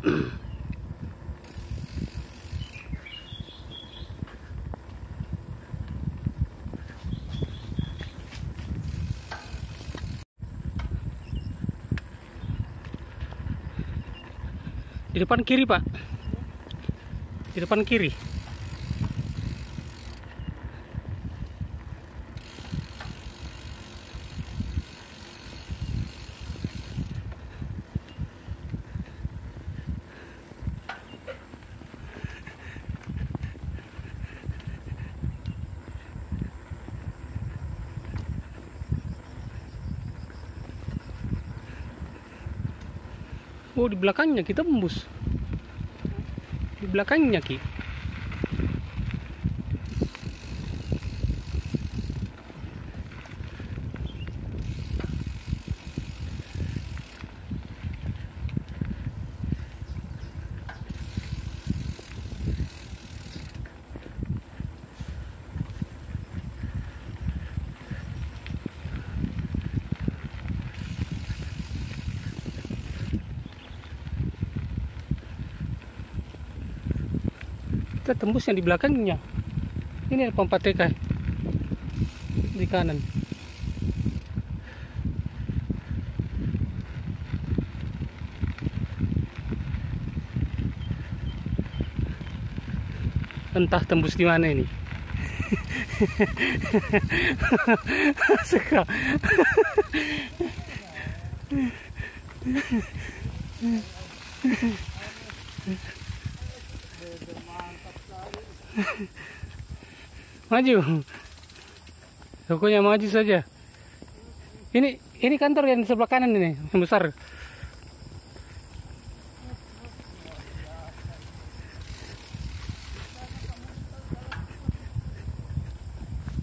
Di depan kiri, Pak. Di depan kiri. Oh, di belakangnya kita tembus. Di belakangnya, Ki. Kita tembus yang di belakangnya. Ini ada pompa TK di kanan. Entah tembus di mana ini. Suka. Maju. Pokoknya maju saja. Ini kantor yang di sebelah kanan ini, yang besar.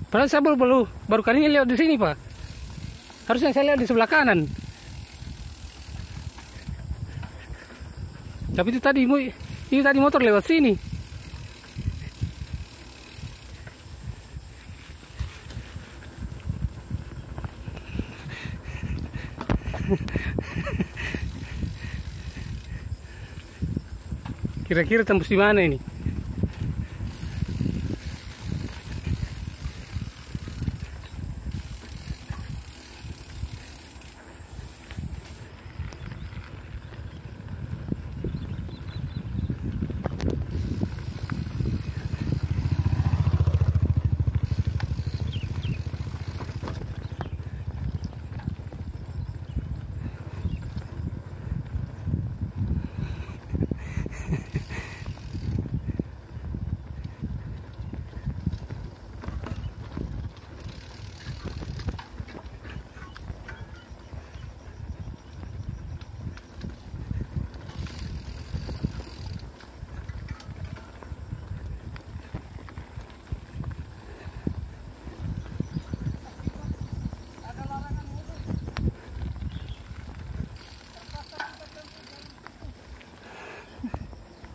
Padahal saya baru kali ini lewat di sini, Pak. Harusnya saya lihat di sebelah kanan. Tapi itu tadi motor lewat sini. Kira-kira tembus di mana ini?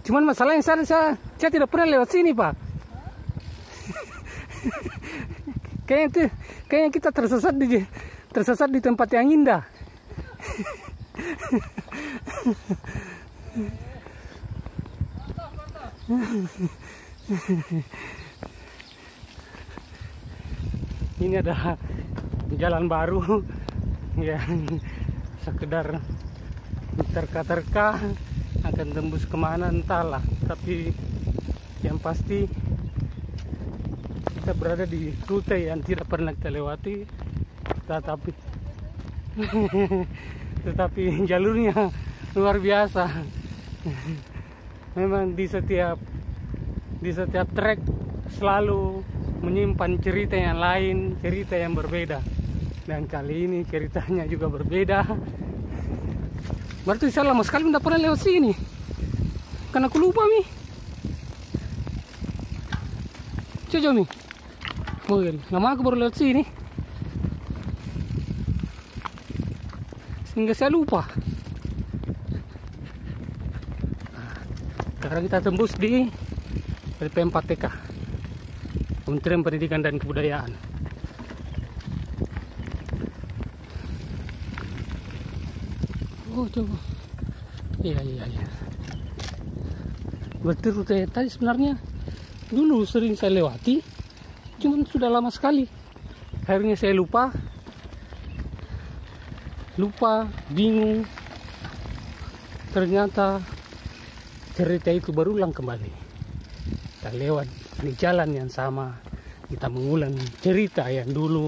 Cuman masalahnya saya tidak pernah lewat sini, Pak. Kayaknya kita tersesat di tempat yang indah. Ini ada jalan baru yang sekedar terka-terka, akan tembus kemana entahlah, tapi yang pasti kita berada di rute yang tidak pernah kita lewati, tetapi jalurnya luar biasa. Memang di setiap trek selalu menyimpan cerita yang lain, cerita yang berbeda, dan kali ini ceritanya juga berbeda. Berarti saya lama sekali tidak pernah lewat sini, karena aku lupa mi. Coba mi, lama aku baru lewat sini, sehingga saya lupa. Sekarang kita tembus di LP4TK, Kementerian Pendidikan dan Kebudayaan. Oh coba, iya. Berarti rute tadi sebenarnya dulu sering saya lewati, cuman sudah lama sekali. Akhirnya saya lupa, bingung. Ternyata cerita itu berulang kembali. Kita lewat di jalan yang sama, kita mengulang cerita yang dulu